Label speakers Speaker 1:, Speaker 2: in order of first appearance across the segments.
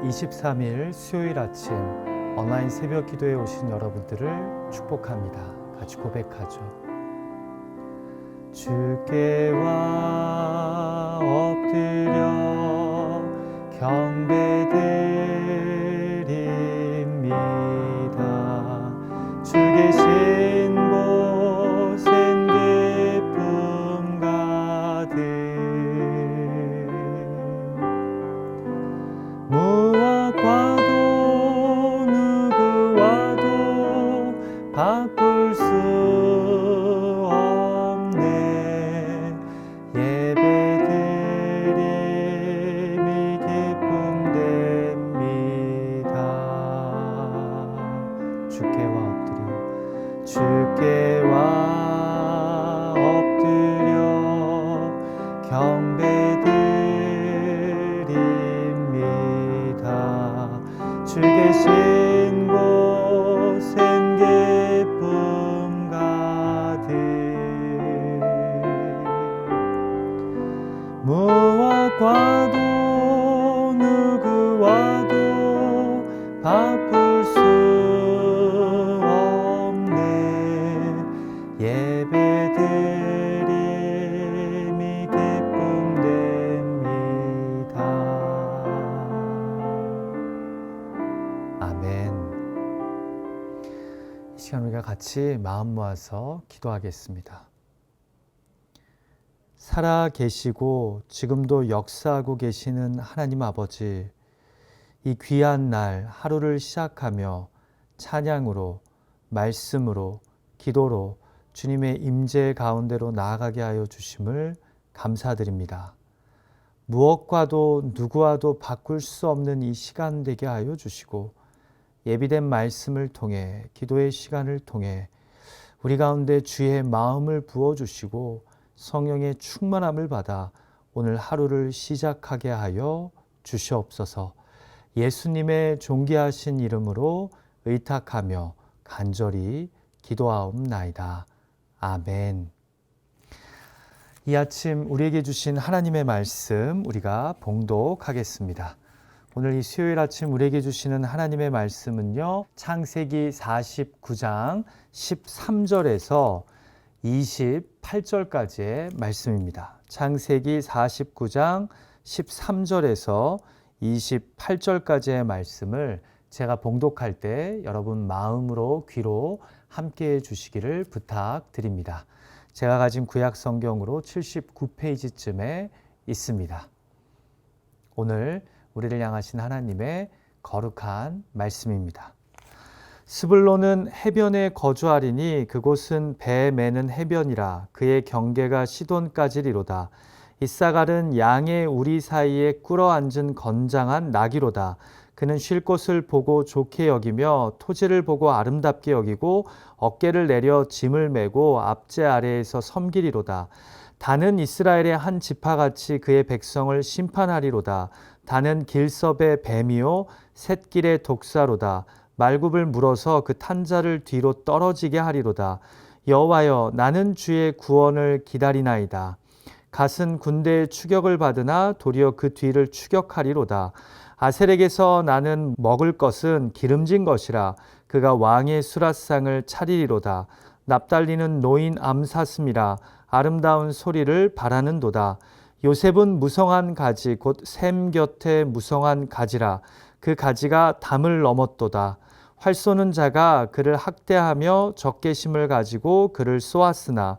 Speaker 1: 23일 수요일 아침 온라인 새벽 기도에 오신 여러분들을 축복합니다. 같이 고백하죠. 주께와 엎드려 경배드립니다. 주 계신 곳엔 기쁨 가득 무엇과도 누구와도 바꿀 수 없네. 예배드림이 기쁨됩니다. 주께와 엎드려 경배드립니다. 주 계신 곳엔 기쁨 가득 무엇과도 누구와도 바꿀 수 없네. 예배드림이 기쁨됩니다. 아멘. 이 시간 우리가 같이 마음 모아서 기도하겠습니다. 살아 계시고 지금도 역사하고 계시는 하나님 아버지, 이 귀한 날 하루를 시작하며 찬양으로, 말씀으로, 기도로 주님의 임재 가운데로 나아가게 하여 주심을 감사드립니다. 무엇과도 누구와도 바꿀 수 없는 이 시간 되게 하여 주시고, 예비된 말씀을 통해, 기도의 시간을 통해 우리 가운데 주의 마음을 부어주시고 성령의 충만함을 받아 오늘 하루를 시작하게 하여 주시옵소서. 예수님의 존귀하신 이름으로 의탁하며 간절히 기도하옵나이다. 아멘. 이 아침 우리에게 주신 하나님의 말씀 우리가 봉독하겠습니다. 오늘 이 수요일 아침 우리에게 주시는 하나님의 말씀은요, 창세기 49장 13절에서 28절까지의 말씀입니다. 창세기 49장 13절에서 28절까지의 말씀을 제가 봉독할 때 여러분 마음으로 귀로 함께해 주시기를 부탁드립니다. 제가 가진 구약 성경으로 79페이지쯤에 있습니다. 오늘 우리를 향하신 하나님의 거룩한 말씀입니다. 스불론은 해변에 거주하리니 그곳은 배 매는 해변이라. 그의 경계가 시돈까지리로다. 이사갈은 양의 우리 사이에 꿇어앉은 건장한 나귀로다. 그는 쉴 곳을 보고 좋게 여기며 토지를 보고 아름답게 여기고 어깨를 내려 짐을 메고 앞제 아래에서 섬기리로다. 다는 이스라엘의 한 지파같이 그의 백성을 심판하리로다. 다는 길섭의 뱀이요 샛길의 독사로다. 말굽을 물어서 그 탄자를 뒤로 떨어지게 하리로다. 여호와여, 나는 주의 구원을 기다리나이다. 갓은 군대의 추격을 받으나 도리어 그 뒤를 추격하리로다. 아셀에게서 나는 먹을 것은 기름진 것이라. 그가 왕의 수라상을 차리리로다. 납달리는 노인 암사슴이라. 아름다운 소리를 바라는도다. 요셉은 무성한 가지 곧 샘 곁에 무성한 가지라. 그 가지가 담을 넘었도다. 활 쏘는 자가 그를 학대하며 적개심을 가지고 그를 쏘았으나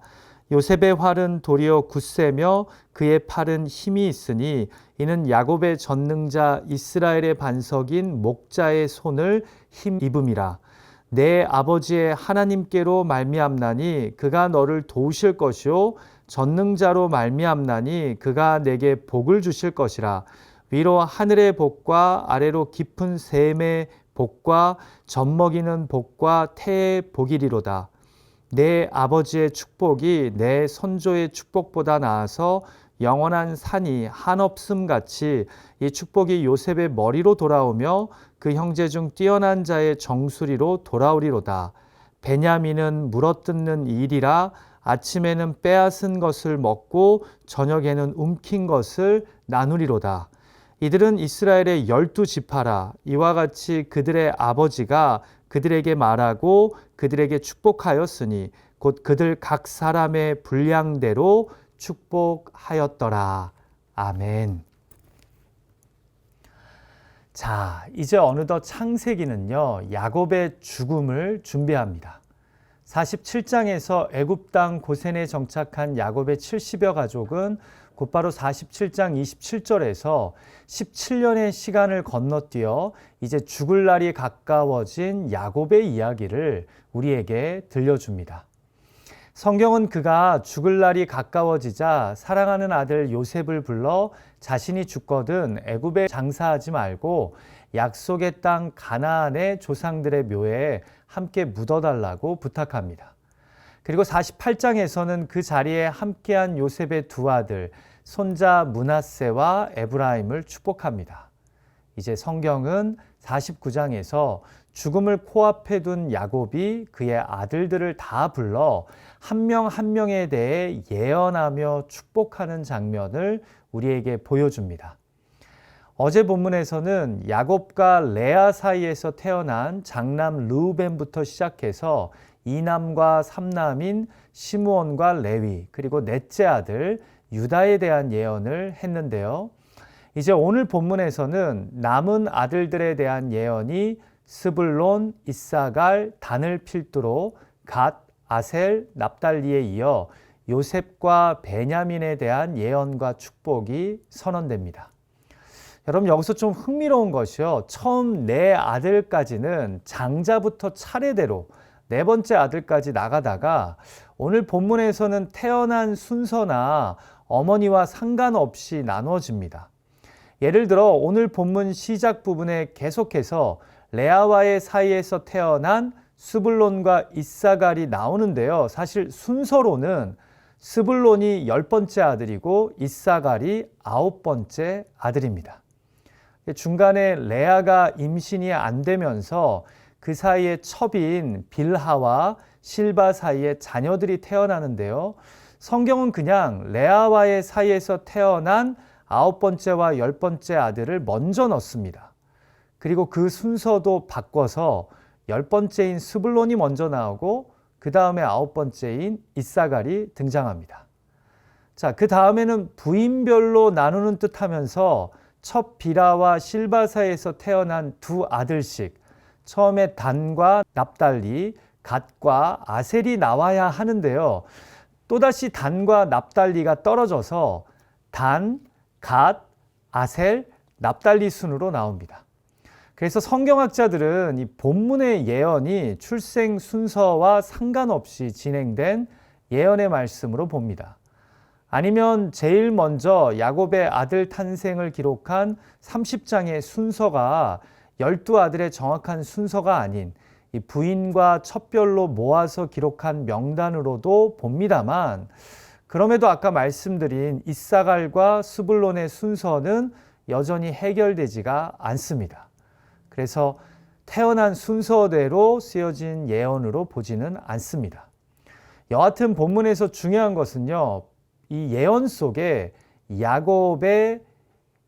Speaker 1: 요셉의 활은 도리어 굳세며 그의 팔은 힘이 있으니 이는 야곱의 전능자 이스라엘의 반석인 목자의 손을 힘입음이라. 내 아버지의 하나님께로 말미암나니 그가 너를 도우실 것이요 전능자로 말미암나니 그가 내게 복을 주실 것이라. 위로 하늘의 복과 아래로 깊은 샘의 복과 젖먹이는 복과 태의 복이리로다. 내 아버지의 축복이 내 선조의 축복보다 나아서 영원한 산이 한없음 같이 이 축복이 요셉의 머리로 돌아오며 그 형제 중 뛰어난 자의 정수리로 돌아오리로다. 베냐민은 물어뜯는 일이라. 아침에는 빼앗은 것을 먹고 저녁에는 움킨 것을 나누리로다. 이들은 이스라엘의 12지파라 이와 같이 그들의 아버지가 그들에게 말하고 그들에게 축복하였으니 곧 그들 각 사람의 분량대로 축복하였더라. 아멘. 자, 이제 어느덧 창세기는요, 야곱의 죽음을 준비합니다. 47장에서 애굽 땅 고센에 정착한 야곱의 70여 가족은 곧바로 47장 27절에서 17년의 시간을 건너뛰어 이제 죽을 날이 가까워진 야곱의 이야기를 우리에게 들려줍니다. 성경은 그가 죽을 날이 가까워지자 사랑하는 아들 요셉을 불러 자신이 죽거든 애굽에 장사하지 말고 약속의 땅 가나안의 조상들의 묘에 함께 묻어달라고 부탁합니다. 그리고 48장에서는 그 자리에 함께한 요셉의 두 아들 손자 므낫세와 에브라임을 축복합니다. 이제 성경은 49장에서 죽음을 코앞에 둔 야곱이 그의 아들들을 다 불러 한 명 한 명에 대해 예언하며 축복하는 장면을 우리에게 보여줍니다. 어제 본문에서는 야곱과 레아 사이에서 태어난 장남 르우벤부터 시작해서 2남과 3남인 시므온과 레위 그리고 넷째 아들 유다에 대한 예언을 했는데요. 이제 오늘 본문에서는 남은 아들들에 대한 예언이 스불론, 이사갈, 단을 필두로 갓, 아셀, 납달리에 이어 요셉과 베냐민에 대한 예언과 축복이 선언됩니다. 여러분 여기서 좀 흥미로운 것이요. 처음 네 아들까지는 장자부터 차례대로 네 번째 아들까지 나가다가 오늘 본문에서는 태어난 순서나 어머니와 상관없이 나누어집니다. 예를 들어 오늘 본문 시작 부분에 계속해서 레아와의 사이에서 태어난 스불론과 이사갈이 나오는데요. 사실 순서로는 스불론이 10번째 아들이고 이사갈이 9번째 아들입니다. 중간에 레아가 임신이 안 되면서 그 사이에 첩인 빌하와 실바 사이에 자녀들이 태어나는데요. 성경은 그냥 레아와의 사이에서 태어난 9번째와 10번째 아들을 먼저 넣습니다. 그리고 그 순서도 바꿔서 10번째인 스불론이 먼저 나오고 그 다음에 9번째인 이사갈이 등장합니다. 자, 그 다음에는 부인별로 나누는 듯 하면서 첫 비라와 실바 사이에서 태어난 두 아들씩 처음에 단과 납달리, 갓과 아셀이 나와야 하는데요. 또다시 단과 납달리가 떨어져서 단, 갓, 아셀, 납달리 순으로 나옵니다. 그래서 성경학자들은 이 본문의 예언이 출생 순서와 상관없이 진행된 예언의 말씀으로 봅니다. 아니면 제일 먼저 야곱의 아들 탄생을 기록한 30장의 순서가 12아들의 정확한 순서가 아닌 이 부인과 첩별로 모아서 기록한 명단으로도 봅니다만, 그럼에도 아까 말씀드린 이사갈과 스불론의 순서는 여전히 해결되지가 않습니다. 그래서 태어난 순서대로 쓰여진 예언으로 보지는 않습니다. 여하튼 본문에서 중요한 것은요, 이 예언 속에 야곱의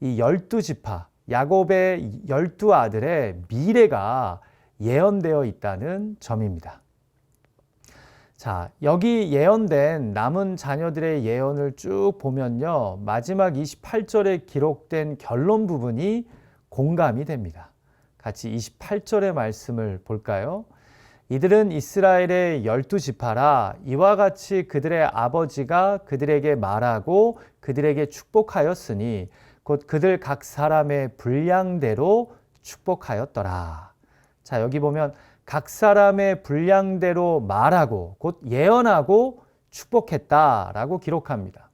Speaker 1: 이 12지파, 야곱의 12아들의 미래가 예언되어 있다는 점입니다. 자, 여기 예언된 남은 자녀들의 예언을 쭉 보면요, 마지막 28절에 기록된 결론 부분이 공감이 됩니다. 같이 28절의 말씀을 볼까요? 이들은 이스라엘의 12지파라 이와 같이 그들의 아버지가 그들에게 말하고 그들에게 축복하였으니 곧 그들 각 사람의 분량대로 축복하였더라. 자, 여기 보면 각 사람의 분량대로 말하고 곧 예언하고 축복했다라고 기록합니다.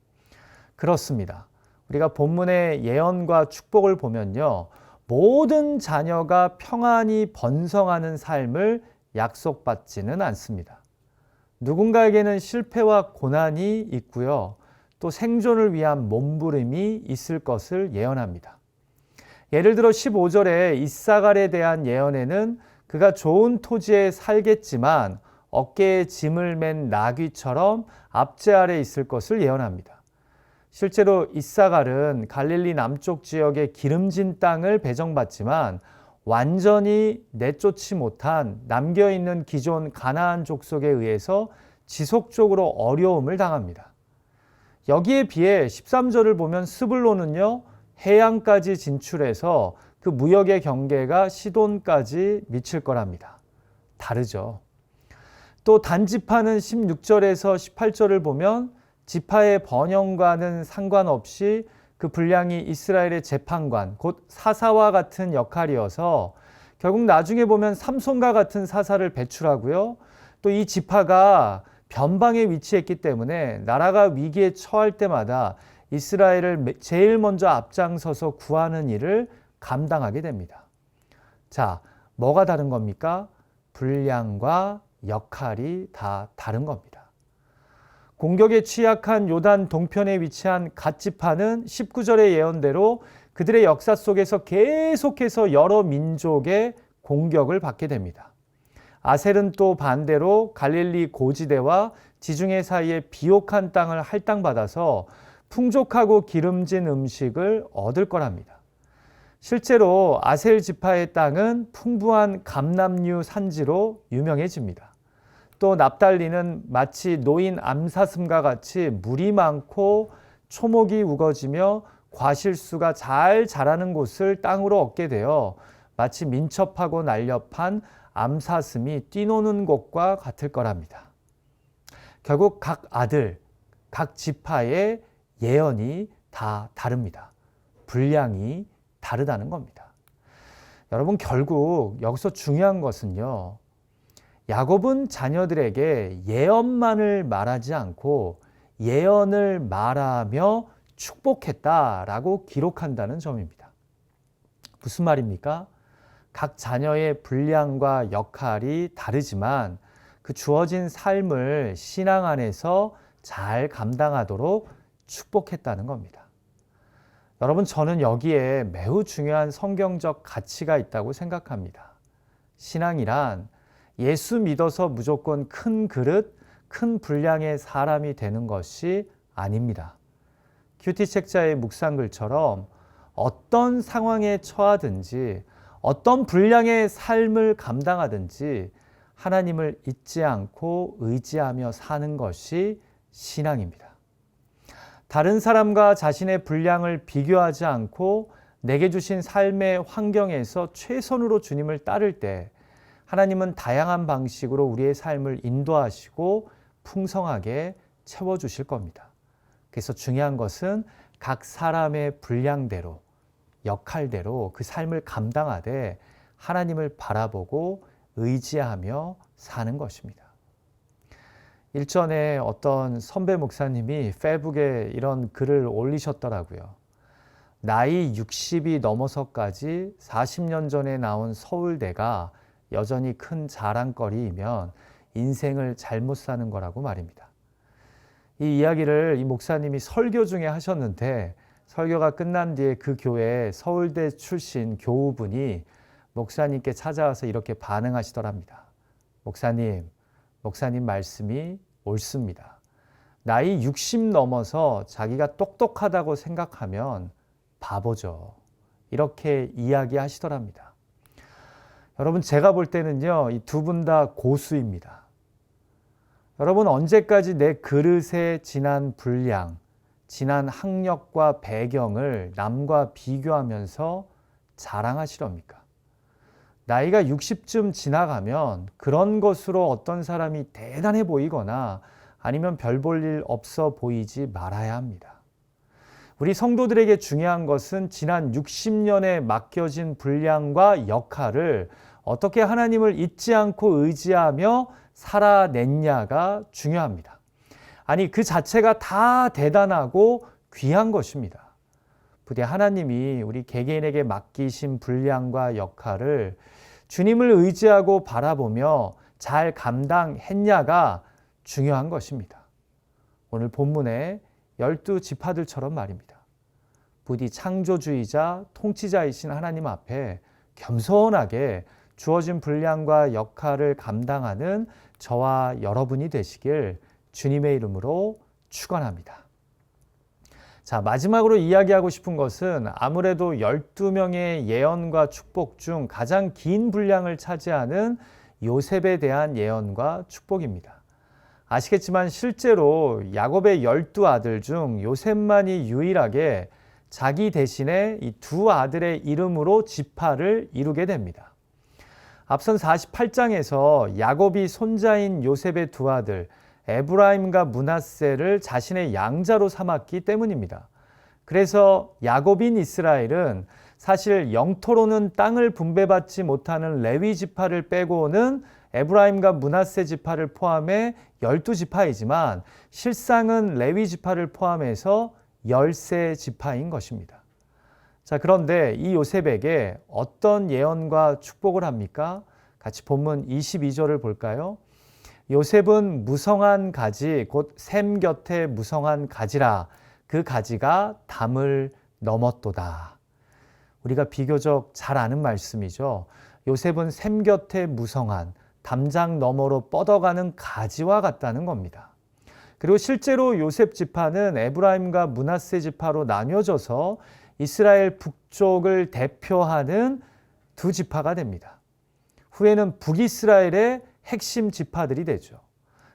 Speaker 1: 그렇습니다. 우리가 본문의 예언과 축복을 보면요, 모든 자녀가 평안히 번성하는 삶을 약속받지는 않습니다. 누군가에게는 실패와 고난이 있고요, 또 생존을 위한 몸부림이 있을 것을 예언합니다. 예를 들어 15절에 이사갈에 대한 예언에는 그가 좋은 토지에 살겠지만 어깨에 짐을 맨 나귀처럼 압제 아래 있을 것을 예언합니다. 실제로 이사갈은 갈릴리 남쪽 지역의 기름진 땅을 배정받지만 완전히 내쫓지 못한 남겨있는 기존 가나안 족속에 의해서 지속적으로 어려움을 당합니다. 여기에 비해 13절을 보면 스불론은요, 해안까지 진출해서 그 무역의 경계가 시돈까지 미칠 거랍니다. 다르죠. 또 단지파는 16절에서 18절을 보면 지파의 번영과는 상관없이 그 분량이 이스라엘의 재판관, 곧 사사와 같은 역할이어서 결국 나중에 보면 삼손과 같은 사사를 배출하고요. 또 이 지파가 변방에 위치했기 때문에 나라가 위기에 처할 때마다 이스라엘을 제일 먼저 앞장서서 구하는 일을 감당하게 됩니다. 자, 뭐가 다른 겁니까? 분량과 역할이 다 다른 겁니다. 공격에 취약한 요단 동편에 위치한 갓 지파는 19절의 예언대로 그들의 역사 속에서 계속해서 여러 민족의 공격을 받게 됩니다. 아셀은 또 반대로 갈릴리 고지대와 지중해 사이의 비옥한 땅을 할당받아서 풍족하고 기름진 음식을 얻을 거랍니다. 실제로 아셀 지파의 땅은 풍부한 감람류 산지로 유명해집니다. 또 납달리는 마치 노인 암사슴과 같이 물이 많고 초목이 우거지며 과실수가 잘 자라는 곳을 땅으로 얻게 되어 마치 민첩하고 날렵한 암사슴이 뛰노는 곳과 같을 거랍니다. 결국 각 아들, 각 지파의 예언이 다 다릅니다. 분량이 다르다는 겁니다. 여러분, 결국 여기서 중요한 것은요, 야곱은 자녀들에게 예언만을 말하지 않고 예언을 말하며 축복했다라고 기록한다는 점입니다. 무슨 말입니까? 각 자녀의 분량과 역할이 다르지만 그 주어진 삶을 신앙 안에서 잘 감당하도록 축복했다는 겁니다. 여러분, 저는 여기에 매우 중요한 성경적 가치가 있다고 생각합니다. 신앙이란 예수 믿어서 무조건 큰 그릇, 큰 분량의 사람이 되는 것이 아닙니다. 큐티 책자의 묵상글처럼 어떤 상황에 처하든지 어떤 분량의 삶을 감당하든지 하나님을 잊지 않고 의지하며 사는 것이 신앙입니다. 다른 사람과 자신의 분량을 비교하지 않고 내게 주신 삶의 환경에서 최선으로 주님을 따를 때 하나님은 다양한 방식으로 우리의 삶을 인도하시고 풍성하게 채워주실 겁니다. 그래서 중요한 것은 각 사람의 분량대로, 역할대로 그 삶을 감당하되 하나님을 바라보고 의지하며 사는 것입니다. 일전에 어떤 선배 목사님이 페이북에 이런 글을 올리셨더라고요. 나이 60이 넘어서까지 40년 전에 나온 서울대가 여전히 큰 자랑거리이면 인생을 잘못 사는 거라고 말입니다. 이 이야기를 이 목사님이 설교 중에 하셨는데 설교가 끝난 뒤에 그 교회 서울대 출신 교우분이 목사님께 찾아와서 이렇게 반응하시더랍니다. 목사님 말씀이 옳습니다. 나이 60 넘어서 자기가 똑똑하다고 생각하면 바보죠. 이렇게 이야기하시더랍니다. 여러분, 제가 볼 때는요, 이 두 분 다 고수입니다. 여러분, 언제까지 내 그릇에 지난 분량, 지난 학력과 배경을 남과 비교하면서 자랑하시렵니까? 나이가 60쯤 지나가면 그런 것으로 어떤 사람이 대단해 보이거나 아니면 별 볼 일 없어 보이지 말아야 합니다. 우리 성도들에게 중요한 것은 지난 60년에 맡겨진 분량과 역할을 어떻게 하나님을 잊지 않고 의지하며 살아냈냐가 중요합니다. 아니, 그 자체가 다 대단하고 귀한 것입니다. 부디 하나님이 우리 개개인에게 맡기신 분량과 역할을 주님을 의지하고 바라보며 잘 감당했냐가 중요한 것입니다. 오늘 본문의 12지파들처럼 말입니다. 부디 창조주의자, 통치자이신 하나님 앞에 겸손하게 주어진 분량과 역할을 감당하는 저와 여러분이 되시길 주님의 이름으로 축원합니다. 자, 마지막으로 이야기하고 싶은 것은 아무래도 12명의 예언과 축복 중 가장 긴 분량을 차지하는 요셉에 대한 예언과 축복입니다. 아시겠지만 실제로 야곱의 12아들 중 요셉만이 유일하게 자기 대신에 이 두 아들의 이름으로 지파를 이루게 됩니다. 앞선 48장에서 야곱이 손자인 요셉의 두 아들 에브라임과 므낫세를 자신의 양자로 삼았기 때문입니다. 그래서 야곱인 이스라엘은 사실 영토로는 땅을 분배받지 못하는 레위 지파를 빼고는 에브라임과 므낫세 지파를 포함해 12지파이지만 실상은 레위 지파를 포함해서 13지파인 것입니다. 자, 그런데 이 요셉에게 어떤 예언과 축복을 합니까? 같이 본문 22절을 볼까요? 요셉은 무성한 가지 곧 샘 곁에 무성한 가지라 그 가지가 담을 넘었도다. 우리가 비교적 잘 아는 말씀이죠. 요셉은 샘 곁에 무성한 담장 너머로 뻗어가는 가지와 같다는 겁니다. 그리고 실제로 요셉 지파는 에브라임과 므낫세 지파로 나뉘어져서 이스라엘 북쪽을 대표하는 두 지파가 됩니다. 후에는 북이스라엘의 핵심 지파들이 되죠.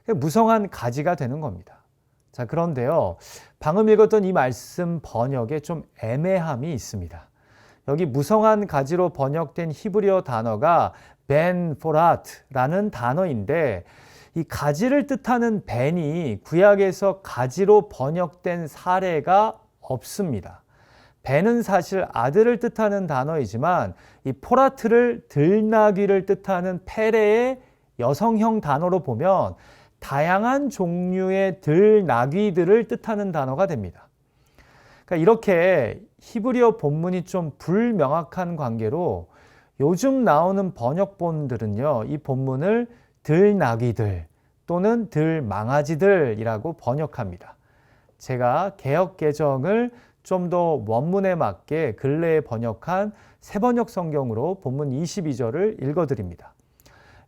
Speaker 1: 무성한 가지가 되는 겁니다. 자, 그런데요, 방금 읽었던 이 말씀 번역에 좀 애매함이 있습니다. 여기 무성한 가지로 번역된 히브리어 단어가 벤 포라트라는 단어인데 이 가지를 뜻하는 벤이 구약에서 가지로 번역된 사례가 없습니다. 벤은 사실 아들을 뜻하는 단어이지만 이 포라트를 들나귀를 뜻하는 페레의 여성형 단어로 보면 다양한 종류의 들나귀들을 뜻하는 단어가 됩니다. 그러니까 이렇게 히브리어 본문이 좀 불명확한 관계로 요즘 나오는 번역본들은요, 이 본문을 들나귀들 또는 들망아지들이라고 번역합니다. 제가 개역 개정을 좀 더 원문에 맞게 근래에 번역한 새번역 성경으로 본문 22절을 읽어드립니다.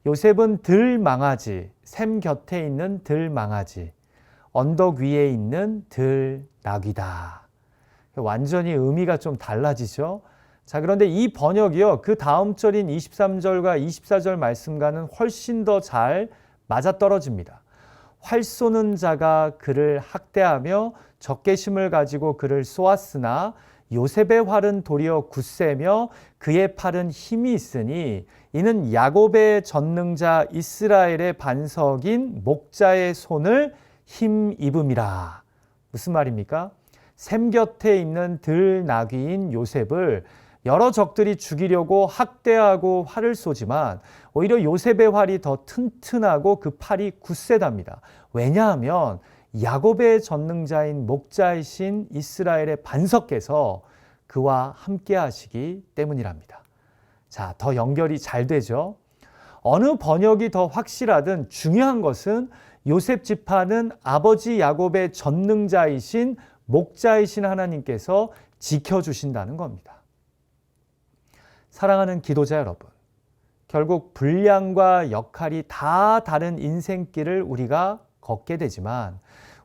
Speaker 1: 요셉은 들망아지, 샘 곁에 있는 들망아지, 언덕 위에 있는 들나귀다. 완전히 의미가 좀 달라지죠. 자, 그런데 이 번역이요, 그 다음 절인 23절과 24절 말씀과는 훨씬 더 잘 맞아떨어집니다. 활 쏘는 자가 그를 학대하며 적개심을 가지고 그를 쏘았으나 요셉의 활은 도리어 굳세며 그의 팔은 힘이 있으니 이는 야곱의 전능자 이스라엘의 반석인 목자의 손을 힘입음이라. 무슨 말입니까? 샘 곁에 있는 들나귀인 요셉을 여러 적들이 죽이려고 학대하고 활을 쏘지만 오히려 요셉의 활이 더 튼튼하고 그 팔이 굳세답니다. 왜냐하면 야곱의 전능자인 목자이신 이스라엘의 반석께서 그와 함께 하시기 때문이랍니다. 자, 더 연결이 잘 되죠? 어느 번역이 더 확실하든 중요한 것은 요셉 지파는 아버지 야곱의 전능자이신 목자이신 하나님께서 지켜주신다는 겁니다. 사랑하는 기도자 여러분, 결국 분량과 역할이 다 다른 인생길을 우리가 걷게 되지만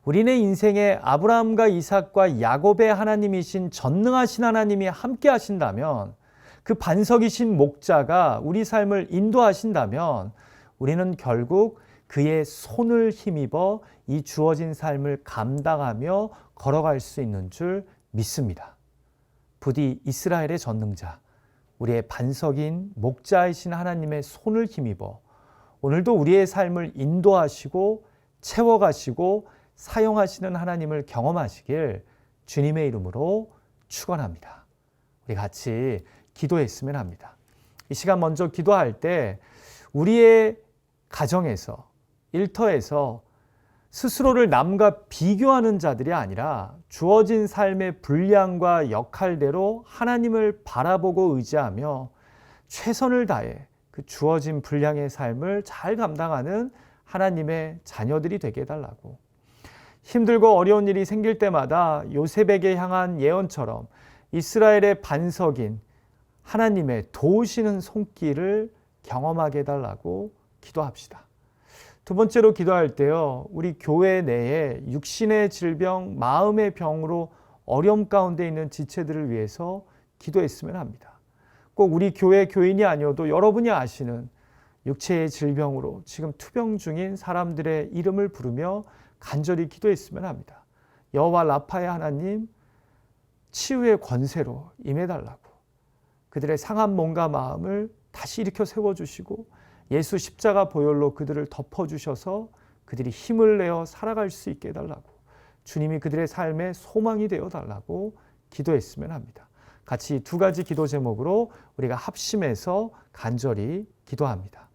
Speaker 1: 우리네 인생에 아브라함과 이삭과 야곱의 하나님이신 전능하신 하나님이 함께 하신다면, 그 반석이신 목자가 우리 삶을 인도하신다면 우리는 결국 그의 손을 힘입어 이 주어진 삶을 감당하며 걸어갈 수 있는 줄 믿습니다. 부디 이스라엘의 전능자, 우리의 반석인 목자이신 하나님의 손을 힘입어 오늘도 우리의 삶을 인도하시고 채워가시고 사용하시는 하나님을 경험하시길 주님의 이름으로 축원합니다. 우리 같이 기도했으면 합니다. 이 시간 먼저 기도할 때 우리의 가정에서, 일터에서 스스로를 남과 비교하는 자들이 아니라 주어진 삶의 분량과 역할대로 하나님을 바라보고 의지하며 최선을 다해 그 주어진 분량의 삶을 잘 감당하는 하나님의 자녀들이 되게 해달라고, 힘들고 어려운 일이 생길 때마다 요셉에게 향한 예언처럼 이스라엘의 반석인 하나님의 도우시는 손길을 경험하게 해달라고 기도합시다. 두 번째로 기도할 때요, 우리 교회 내에 육신의 질병, 마음의 병으로 어려움 가운데 있는 지체들을 위해서 기도했으면 합니다. 꼭 우리 교회 교인이 아니어도 여러분이 아시는 육체의 질병으로 지금 투병 중인 사람들의 이름을 부르며 간절히 기도했으면 합니다. 여호와 라파의 하나님, 치유의 권세로 임해달라고, 그들의 상한 몸과 마음을 다시 일으켜 세워주시고 예수 십자가 보혈로 그들을 덮어주셔서 그들이 힘을 내어 살아갈 수 있게 해달라고, 주님이 그들의 삶의 소망이 되어달라고 기도했으면 합니다. 같이 두 가지 기도 제목으로 우리가 합심해서 간절히 기도합니다.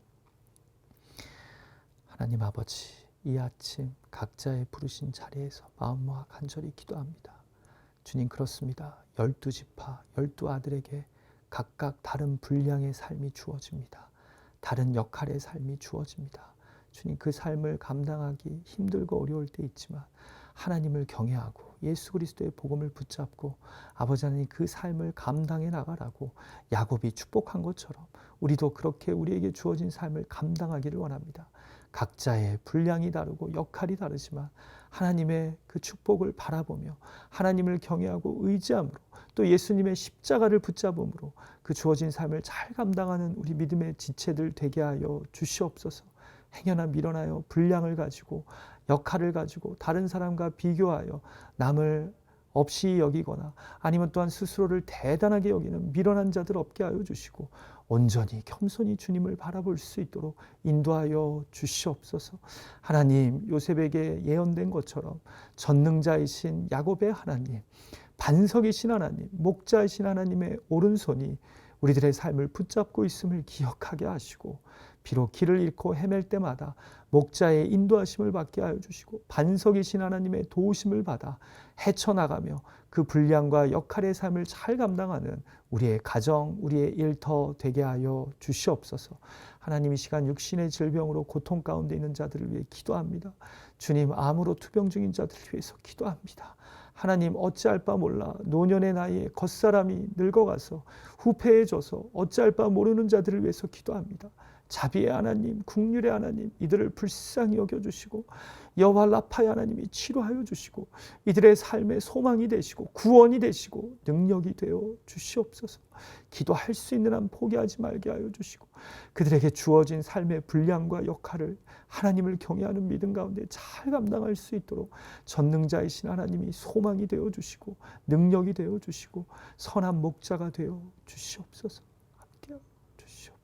Speaker 1: 하나님 아버지, 이 아침 각자의 부르신 자리에서 마음 모아 간절히 기도합니다. 주님, 그렇습니다. 12지파 12아들에게 각각 다른 분량의 삶이 주어집니다. 다른 역할의 삶이 주어집니다. 주님, 그 삶을 감당하기 힘들고 어려울 때 있지만 하나님을 경외하고 예수 그리스도의 복음을 붙잡고 아버지 하나님 그 삶을 감당해 나가라고 야곱이 축복한 것처럼 우리도 그렇게 우리에게 주어진 삶을 감당하기를 원합니다. 각자의 분량이 다르고 역할이 다르지만 하나님의 그 축복을 바라보며 하나님을 경외하고 의지함으로 또 예수님의 십자가를 붙잡음으로 그 주어진 삶을 잘 감당하는 우리 믿음의 지체들 되게 하여 주시옵소서. 행여나 밀어나여 분량을 가지고 역할을 가지고 다른 사람과 비교하여 남을 없이 여기거나 아니면 또한 스스로를 대단하게 여기는 미련한 자들 없게 하여 주시고 온전히 겸손히 주님을 바라볼 수 있도록 인도하여 주시옵소서. 하나님, 요셉에게 예언된 것처럼 전능자이신 야곱의 하나님, 반석이신 하나님, 목자이신 하나님의 오른손이 우리들의 삶을 붙잡고 있음을 기억하게 하시고 비록 길을 잃고 헤맬 때마다 목자의 인도하심을 받게 하여 주시고 반석이신 하나님의 도우심을 받아 헤쳐나가며 그 분량과 역할의 삶을 잘 감당하는 우리의 가정, 우리의 일터 되게 하여 주시옵소서. 하나님, 이 시간 육신의 질병으로 고통 가운데 있는 자들을 위해 기도합니다. 주님, 암으로 투병 중인 자들을 위해서 기도합니다. 하나님, 어찌할 바 몰라 노년의 나이에 겉사람이 늙어가서 후패해져서 어찌할 바 모르는 자들을 위해서 기도합니다. 자비의 하나님, 긍휼의 하나님, 이들을 불쌍히 여겨주시고 여호와 라파의 하나님이 치료하여 주시고 이들의 삶의 소망이 되시고 구원이 되시고 능력이 되어 주시옵소서. 기도할 수 있는 한 포기하지 말게 하여 주시고 그들에게 주어진 삶의 분량과 역할을 하나님을 경외하는 믿음 가운데 잘 감당할 수 있도록 전능자이신 하나님이 소망이 되어 주시고 능력이 되어 주시고 선한 목자가 되어 주시옵소서. 함께 주시옵소서.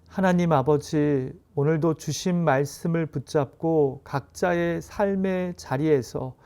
Speaker 1: 하나님 아버지, 오늘도 주신 말씀을 붙잡고 각자의 삶의 자리에서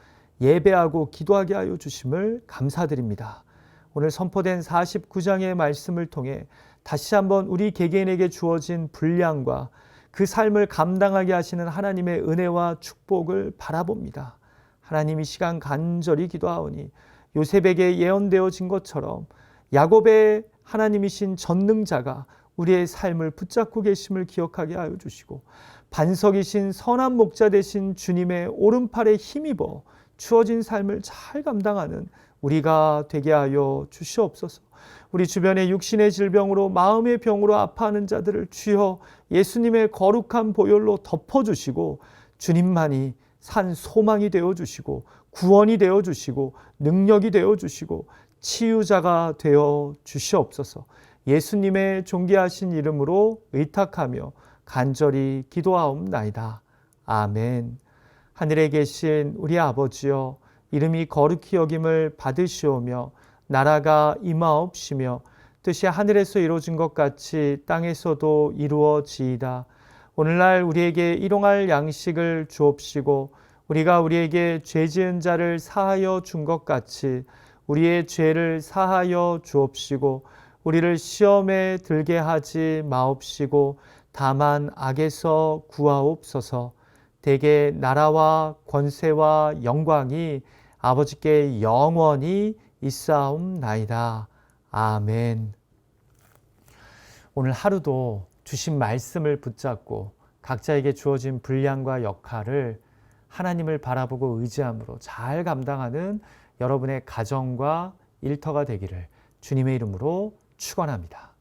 Speaker 1: 예배하고 기도하게 하여 주심을 감사드립니다. 오늘 선포된 49장의 말씀을 통해 다시 한번 우리 개개인에게 주어진 분량과 그 삶을 감당하게 하시는 하나님의 은혜와 축복을 바라봅니다. 하나님, 이 시간 간절히 기도하오니 요셉에게 예언되어진 것처럼 야곱의 하나님이신 전능자가 우리의 삶을 붙잡고 계심을 기억하게 하여 주시고 반석이신 선한 목자 되신 주님의 오른팔에 힘입어 주어진 삶을 잘 감당하는 우리가 되게 하여 주시옵소서. 우리 주변에 육신의 질병으로 마음의 병으로 아파하는 자들을 주여 예수님의 거룩한 보혈로 덮어주시고 주님만이 산 소망이 되어주시고 구원이 되어주시고 능력이 되어주시고 치유자가 되어 주시옵소서. 예수님의 존귀하신 이름으로 의탁하며 간절히 기도하옵나이다. 아멘. 하늘에 계신 우리 아버지여, 이름이 거룩히 여김을 받으시오며 나라가 임하옵시며 뜻이 하늘에서 이루어진 것 같이 땅에서도 이루어지이다. 오늘날 우리에게 일용할 양식을 주옵시고 우리가 우리에게 죄 지은 자를 사하여 준 것 같이 우리의 죄를 사하여 주옵시고 우리를 시험에 들게 하지 마옵시고 다만 악에서 구하옵소서. 대개 나라와 권세와 영광이 아버지께 영원히 있사옵나이다. 아멘. 오늘 하루도 주신 말씀을 붙잡고 각자에게 주어진 분량과 역할을 하나님을 바라보고 의지함으로 잘 감당하는 여러분의 가정과 일터가 되기를 주님의 이름으로 축원합니다.